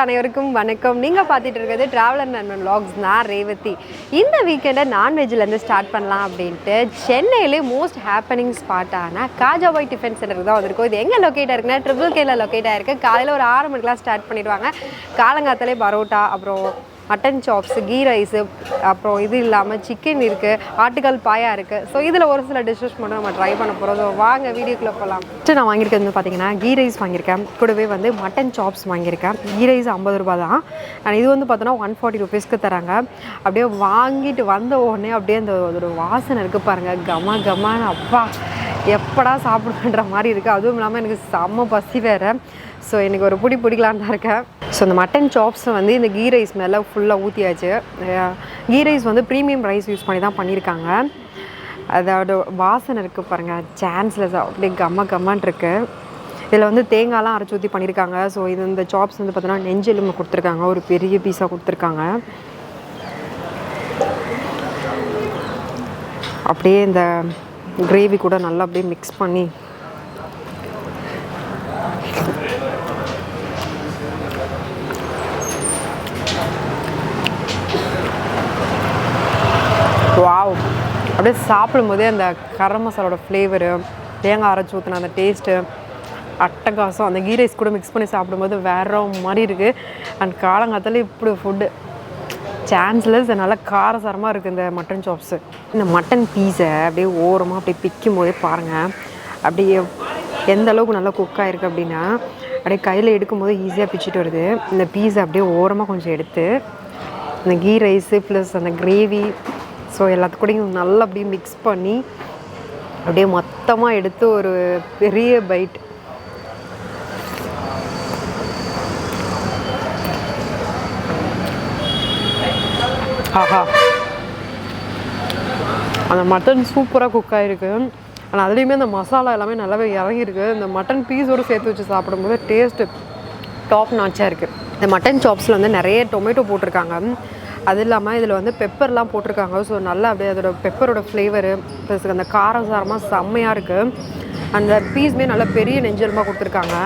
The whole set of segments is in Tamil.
அனைவருக்கும் வணக்கம். நீங்கள் பார்த்துட்டு இருக்கிறது ட்ராவலர் நண்பன் vlogs. நான் ரேவதி. இந்த வீக்கெண்டை நான்வெஜ்லேருந்து ஸ்டார்ட் பண்ணலாம் அப்படின்ட்டு சென்னையிலே மோஸ்ட் ஹேப்பனிங் ஸ்பாட்டான காஜா பாய் டிஃபன் சென்டருக்கு தான் வந்திருக்கும். இது எங்கே லொக்கேட் ஆயிருக்குன்னா ட்ரிபிள்கேல லொக்கேட் ஆயிருக்கு. காலையில் ஒரு 6 மணிக்கெலாம் ஸ்டார்ட் பண்ணிடுவாங்க. காலங்காத்தாலே பரோட்டா, அப்புறம் மட்டன் சாப்ஸு, கீ ரைஸு, அப்புறம் இது இல்லாமல் சிக்கன் இருக்குது, ஆட்டுக்கால் பாயா இருக்குது. ஸோ இதில் ஒரு சில டிஷ்ஷஸ் மட்டும் நம்ம ட்ரை பண்ண போகிறோம். ஸோ வாங்க வீடியோக்குள்ளே போகலாம். ஃபஸ்ட்டு நான் வாங்கியிருக்கிறது வந்து பார்த்தீங்கன்னா கீ ரைஸ் வாங்கியிருக்கேன். கூடவே வந்து மட்டன் சாப்ஸ் வாங்கியிருக்கேன். கீ ரைஸ் 50 ரூபா தான். அண்ட் இது வந்து பார்த்தோன்னா 140 ருபீஸ்க்கு தராங்க. அப்படியே வாங்கிட்டு வந்த உடனே அப்படியே அந்த ஒரு வாசனை இருக்குது பாருங்கள், கம கமான்னு. அப்பா எப்படா சாப்பிடுன்ற மாதிரி இருக்குது. அதுவும் இல்லாமல் எனக்கு செம்ம பசி வேறு. ஸோ எனக்கு ஒரு பிடிக்கலான்னு தான் இருக்கேன். ஸோ இந்த மட்டன் சாப்ஸை வந்து இந்த கீ ரைஸ் மேலே ஃபுல்லாக ஊற்றியாச்சு. கீ ரைஸ் வந்து ப்ரீமியம் ரைஸ் யூஸ் பண்ணி தான் பண்ணியிருக்காங்க. அதோட வாசனை இருக்குது பாருங்கள், சான்ஸ்லெஸ் அப்படியே கம்மான் இருக்குது. இதில் வந்து தேங்காய்லாம் அரைச்சி ஊற்றி பண்ணியிருக்காங்க. ஸோ இது இந்த சாப்ஸ் வந்து பார்த்தோன்னா நெஞ்செலும்பு கொடுத்துருக்காங்க, ஒரு பெரிய பீஸாக கொடுத்துருக்காங்க. அப்படியே இந்த கிரேவி கூட நல்லா அப்படியே மிக்ஸ் பண்ணி வாவ், அப்படியே சாப்பிடும்போதே அந்த கரம் மசாலோட ஃப்ளேவரு, தேங்காய் அரைச்சி ஊற்றின அந்த டேஸ்ட்டு அட்டகாசம். அந்த கீ ரைஸ் கூட மிக்ஸ் பண்ணி சாப்பிடும்போது வேறு மாதிரி இருக்குது. அண்ட் காலங்காத்தாலே இப்படி ஃபுட்டு சான்ஸ்லெஸ். நல்லா காரசாரமாக இருக்குது இந்த மட்டன் சாப்ஸு. இந்த மட்டன் பீஸை அப்படியே ஓரமாக அப்படியே பிக்கும் போதே பாருங்கள், அப்படியே எந்த அளவுக்கு நல்லா குக் ஆகிருக்கு அப்படின்னா அப்படியே கையில் எடுக்கும்போது ஈஸியாக பிச்சுட்டு வருது. இந்த பீஸை அப்படியே ஓரமாக கொஞ்சம் எடுத்து இந்த கீ ரைஸு ப்ளஸ் அந்த கிரேவி, ஸோ எல்லாத்துக்கூடையும் நல்லா அப்படியே மிக்ஸ் பண்ணி அப்படியே மொத்தமாக எடுத்து ஒரு பெரிய பைட். ஆஹா, அந்த மட்டன் சூப்பராக குக் ஆகிருக்கு. ஆனால் அதுலேயுமே அந்த மசாலா எல்லாமே நல்லாவே இறங்கியிருக்கு. இந்த மட்டன் பீஸோடு சேர்த்து வச்சு சாப்பிடும்போது டேஸ்ட்டு டாப் நாச்சாக இருக்குது. இந்த மட்டன் சாப்ஸில் வந்து நிறைய டொமேட்டோ போட்டிருக்காங்க. அது இல்லாமல் இதில் வந்து பெப்பர்லாம் போட்டிருக்காங்க. ஸோ நல்லா அப்படியே அதோட பெப்பரோட ஃப்ளேவரு ப்ளஸ் அந்த காரசாரமாக செம்மையாக இருக்குது. அந்த பீஸுமே நல்லா பெரிய நெஞ்செலும்பாக கொடுத்துருக்காங்க.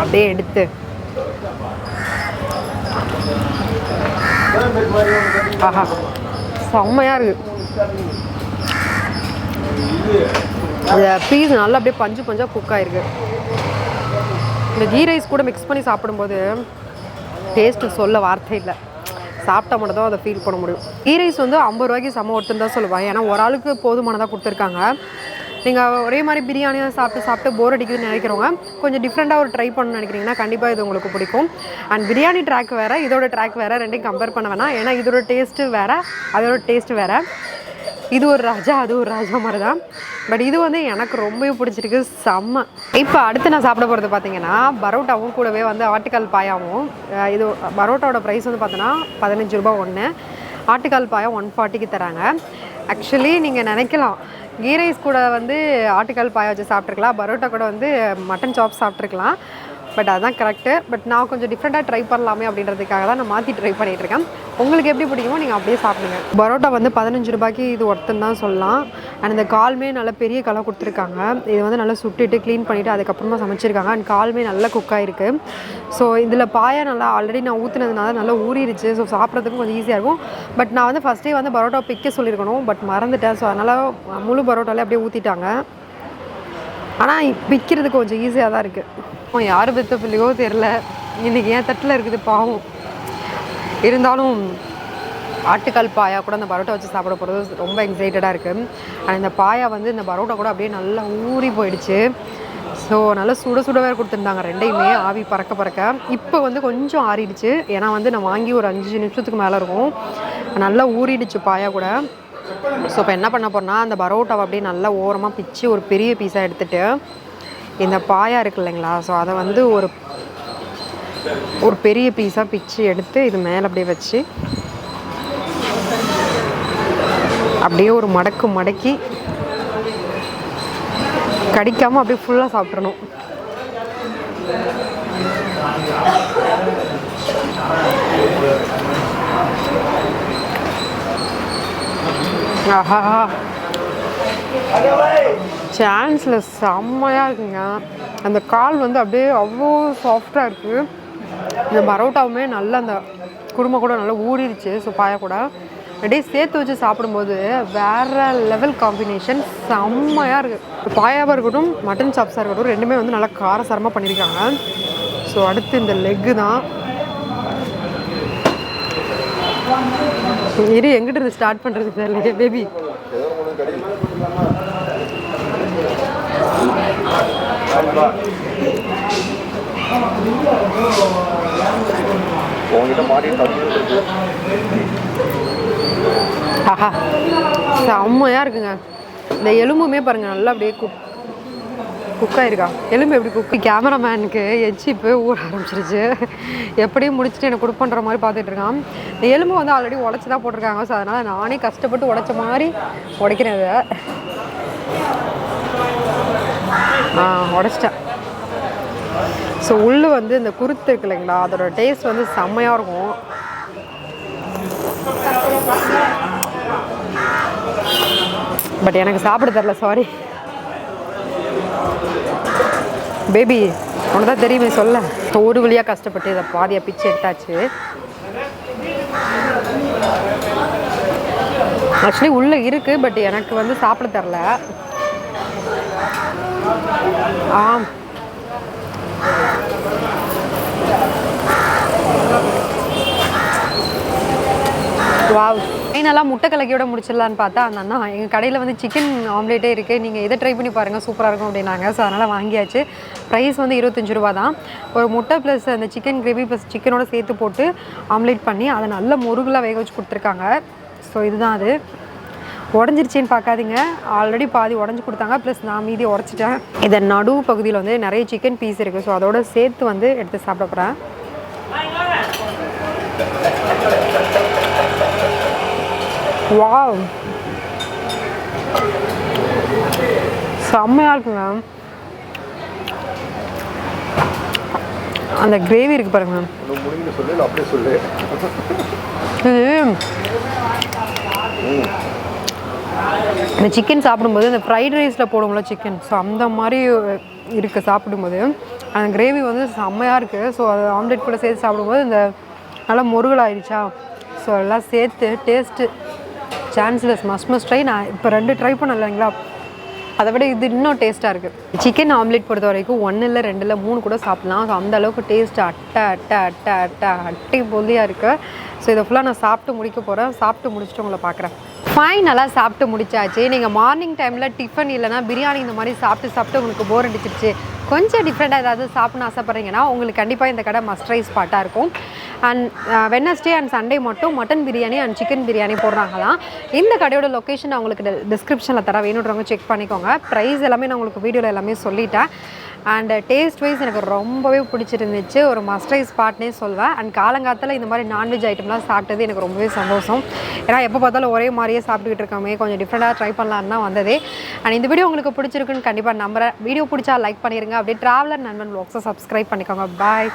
அப்படியே எடுத்து ஆஹா, செம்மையாக இருக்குது. அந்த பீஸ் நல்லா அப்படியே பஞ்சாக குக் ஆகிருக்கு. இந்த கீ ரைஸ் கூட மிக்ஸ் பண்ணி சாப்பிடும்போது டேஸ்ட்டு சொல்ல வார்த்தை இல்லை. சாப்பிட்டா மட்டும் தான் அதை ஃபீல் பண்ண முடியும். கீ ரைஸ் வந்து 50 ரூபாய்க்கு செம்ம ஒருத்தன் தான் சொல்லுவாங்க. ஏன்னா ஒரு ஆளுக்கு போதுமானதாக கொடுத்துருக்காங்க. நீங்கள் ஒரே மாதிரி பிரியாணியாக சாப்பிட்டு போர் அடிக்குதுன்னு நினைக்கிறவங்க கொஞ்சம் டிஃப்ரெண்ட்டாக ஒரு ட்ரை பண்ணணும்னு நினைக்கிறீங்கன்னா கண்டிப்பாக இது உங்களுக்கு பிடிக்கும். அண்ட் பிரியாணி ட்ராக் வேறு, இதோட ட்ராக் வேறு, ரெண்டையும் கம்பேர் பண்ண வேணாம். ஏன்னா இதோட டேஸ்ட்டு வேறு, அதோட டேஸ்ட்டு வேறு. இது ஒரு ராஜா, அது ஒரு ராஜா மாதிரி தான். பட் இது வந்து எனக்கு ரொம்பவே பிடிச்சிருக்கு, செம்ம. இப்போ அடுத்து நான் சாப்பிட போகிறது பார்த்தீங்கன்னா பரோட்டாவும் கூடவே வந்து ஆட்டுக்கால் பாயாவும். இது பரோட்டாவோட ப்ரைஸ் வந்து பார்த்தோன்னா 15 ரூபா ஒன்று, ஆட்டுக்கால் பாயா 140க்கு தராங்க. ஆக்சுவலி நீங்கள் நினைக்கலாம் கீ ரைஸ் கூட வந்து ஆட்டுக்கால் பாயா வச்சு சாப்பிட்ருக்கலாம், பரோட்டா கூட வந்து மட்டன் சாப்ஸ் சாப்பிட்ருக்கலாம். பட் அதுதான் கரெக்டு. பட் நான் கொஞ்சம் டிஃப்ரெண்ட்டாக ட்ரை பண்ணலாமே அப்படின்றதுக்காக தான் நான் மாற்றி ட்ரை பண்ணிகிட்ருக்கேன். உங்களுக்கு எப்படி பிடிக்குமோ நீங்கள் அப்படியே சாப்பிடுங்க. பரோட்டா வந்து 15 ரூபாய்க்கு இது ஒருத்தன் தான் சொல்லலாம். அண்ட் இந்த கால்மே நல்ல பெரிய காலாக கொடுத்துருக்காங்க. இது வந்து நல்லா சுட்டுட்டு க்ளீன் பண்ணிவிட்டு அதுக்கப்புறமா சமைச்சிருக்காங்க. அண்ட் கால்மே நல்லா குக் ஆகிருக்கு. ஸோ இதில் பாயா நல்லா ஆல்ரெடி நான் ஊற்றுனதுனால நல்லா ஊறிடுச்சு. ஸோ சாப்பிட்றதுக்கும் கொஞ்சம் ஈஸியாக இருக்கும். பட் நான் வந்து ஃபஸ்ட்டே வந்து பரோட்டா பிக்க சொல்லியிருக்கணும், பட் மறந்துட்டேன். ஸோ அதனால் முழு பரோட்டாலே அப்படியே ஊற்றிட்டாங்க. ஆனால் பிக்கிறதுக்கு கொஞ்சம் ஈஸியாக தான் இருக்குது. யார் பெற்ற பிள்ளையோ தெரில, இன்றைக்கி ஏன் தட்டில் இருக்குது பாவம். இருந்தாலும் ஆட்டுக்கால் பாயா கூட அந்த பரோட்டா வச்சு சாப்பிட போகிறது ரொம்ப எக்ஸைட்டடாக இருக்குது. அண்ட் இந்த பாயா வந்து இந்த பரோட்டா கூட அப்படியே நல்லா ஊறி போயிடுச்சு. ஸோ நல்லா சுட வேறு கொடுத்துருந்தாங்க, ரெண்டையுமே ஆவி பறக்க. இப்போ வந்து கொஞ்சம் ஆறிடுச்சு. ஏன்னா வந்து நான் வாங்கி ஒரு 5 நிமிஷத்துக்கு மேலே இருக்கும். நல்லா ஊறிடுச்சு பாயா கூட. ஸோ இப்போ என்ன பண்ண போகிறேன்னா அந்த பரோட்டாவை அப்படியே நல்லா ஓரமாக பிச்சு ஒரு பெரிய பீஸாக எடுத்துகிட்டு இந்த பாயா இருக்குது இல்லைங்களா, ஸோ அதை வந்து ஒரு பெரிய பீஸாக பிச்சு எடுத்து இது மேலே அப்படியே வச்சு அப்படியே ஒரு மடக்கி கடிக்காமல் அப்படியே ஃபுல்லாக சாப்பிட்றணும். ஆஹா, சான்ஸ்லெஸ் செம்மையாக இருக்குங்க. அந்த கால் வந்து அப்படியே அவ்வளோ சாஃப்டாக இருக்குது. இந்த பரோட்டாவுமே நல்லா அந்த குருமா கூட நல்லா ஊறிடுச்சு. ஸோ பாயா கூட அப்படியே சேர்த்து வச்சு சாப்பிடும்போது வேறு லெவல் காம்பினேஷன் செம்மையாக இருக்குது. பாயாவாக இருக்கட்டும் மட்டன் சாப்ஸாக இருக்கட்டும் ரெண்டுமே வந்து நல்லா காரசாரமாக பண்ணியிருக்காங்க. ஸோ அடுத்து இந்த லெக்கு தான். இரு எங்கிட்ட இருந்து ஸ்டார்ட் பண்ணுறது தெரியல பேபி. ஆஹா செம்மையாக இருக்குங்க. இந்த எலும்புமே பாருங்கள் நல்லா அப்படியே குக்காயிருக்கா. எலும்பு எப்படி குக்கு. கேமராமேனுக்கு எச்சி இப்போ ஊற ஆரம்பிச்சிருச்சு. எப்படியும் முடிச்சுட்டு எனக்கு கொடுப்பன்ற மாதிரி பார்த்துட்டு இருக்கான். இந்த எலும்பு வந்து ஆல்ரெடி உடச்சி தான் போட்டிருக்காங்க. ஸோ அதனால் நானே கஷ்டப்பட்டு உடைச்ச மாதிரி உடைக்கிறேன் இதை. உடச்சிட்டேன். ஸோ உள்ளே வந்து இந்த குருத்து இருக்கு இல்லைங்களா, அதோட டேஸ்ட் வந்து செம்மையாக இருக்கும். பட் எனக்கு சாப்பிட தரல, சாரி பேபி. உனக்கு தான் தெரியுமே சொல்ல. ஒரு வழியாக கஷ்டப்பட்டு இதை பாதியாக பிச்சு எடுத்தாச்சு. ஆக்சுவலி உள்ளே இருக்குது, பட் எனக்கு வந்து சாப்பிட தரல. வாவ். ஃபைனலாக முட்டை கலக்கியோட முடிச்சிடலான்னு பார்த்தா அந்த அண்ணா எங்கள் கடையில் வந்து சிக்கன் ஆம்லேட்டே இருக்குது, நீங்கள் இதை ட்ரை பண்ணி பாருங்கள் சூப்பராக இருக்கும் அப்படின்னாங்க. ஸோ அதனால் வாங்கியாச்சு. ப்ரைஸ் வந்து 25 ரூபா தான். ஒரு முட்டை ப்ளஸ் அந்த சிக்கன் கிரேவி ப்ளஸ் சிக்கனோட சேர்த்து போட்டு ஆம்லேட் பண்ணி அதை நல்ல முருகலாக வேக வச்சு கொடுத்துருக்காங்க. ஸோ இதுதான் அது. உடஞ்சிருச்சேன்னு பார்க்காதீங்க, ஆல்ரெடி பாதி உடஞ்சி கொடுத்தாங்க. ப்ளஸ் நான் மீதி உடச்சிட்டேன். இதை நடு பகுதியில் வந்து நிறைய சிக்கன் பீஸ் இருக்குது. ஸோ அதோட சேர்த்து வந்து எடுத்து சாப்பிட போகிறேன். வாவ் செம்மையாக இருக்குங்க. அந்த கிரேவி இருக்குது பாருங்க. இந்த சிக்கன் சாப்பிடும்போது இந்த ஃப்ரைட் ரைஸில் போடுவோம்ல சிக்கன், ஸோ அந்த மாதிரி இருக்குது சாப்பிடும்போது. அந்த கிரேவி வந்து செம்மையாக இருக்குது. ஸோ அது ஆம்லேட் கூட சேர்த்து சாப்பிடும்போது இந்த நல்லா முருகலாகிடுச்சா. ஸோ எல்லாம் சேர்த்து டேஸ்ட்டு சான்ஸ்லெஸ் மஸ்ட் ட்ரை. நான் இப்போ 2 ட்ரை பண்ணல இல்லைங்களா, அதை விட இது இன்னும் டேஸ்ட்டாக இருக்குது. சிக்கன் ஆம்லேட் பொறுத்த வரைக்கும் 1 இல்லை 2 இல்லை 3 கூட சாப்பிட்லாம். ஸோ அந்த அளவுக்கு டேஸ்ட்டு அட்டை பொலியாக இருக்குது. ஸோ இதை ஃபுல்லாக நான் சாப்பிட்டு முடிக்க போகிறேன். சாப்பிட்டு முடிச்சுட்டு உங்களை பார்க்குறேன். ஃபைனலாக சாப்பிட்டு முடிச்சாச்சு. நீங்கள் மார்னிங் டைமில் டிஃபன் இல்லைனா பிரியாணி இந்த மாதிரி சாப்பிட்டு உங்களுக்கு போர் அடிச்சிருச்சு, கொஞ்சம் டிஃப்ரெண்ட்டாக ஏதாவது சாப்பிட்னு ஆசைப்பட்றீங்கன்னா உங்களுக்கு கண்டிப்பாக இந்த கடை மஸ்ட் ட்ரை ஸ்பாட்டாக இருக்கும். அண்ட் வெட்னஸ்டே அண்ட் சண்டே மட்டும் mutton biryani and chicken biryani போடுறாங்களாம். இந்த கடையோட லொக்கேஷன் நான் உங்களுக்கு டிஸ்கிரிப்ஷனில் தர, வேணுன்றவங்க செக் பண்ணிக்கோங்க. ப்ரைஸ் எல்லாமே நான் உங்களுக்கு வீடியோவில் எல்லாமே சொல்லிட்டேன். அண்ட் டேஸ்ட் வைஸ் எனக்கு ரொம்பவே பிடிச்சிருந்துச்சு. ஒரு மஸ்ட் ட்ரை ஸ்பாட்னே சொல்வேன். அண்ட் காலங்காலத்தில் இந்த மாதிரி நான்வெஜ் ஐட்டம்லாம் சாப்பிட்டது எனக்கு ரொம்பவே சந்தோஷம். ஏன்னா எப்போ பார்த்தாலும் ஒரே மாதிரியே சாப்பிட்டுக்கிட்டு இருக்கோமே, கொஞ்சம் டிஃப்ரெண்ட்டாக ட்ரை பண்ணலான்னு தான் வந்ததே. அண்ட் இந்த வீடியோ உங்களுக்கு பிடிச்சிருக்குன்னு கண்டிப்பாக நம்புறேன். வீடியோ பிடிச்சா லைக் பண்ணிடுங்க. அப்படியே ட்ராவலர் நண்பன் வ்ளாக்ஸை சப்ஸ்கிரைப் பண்ணிக்கோங்க. பாய்.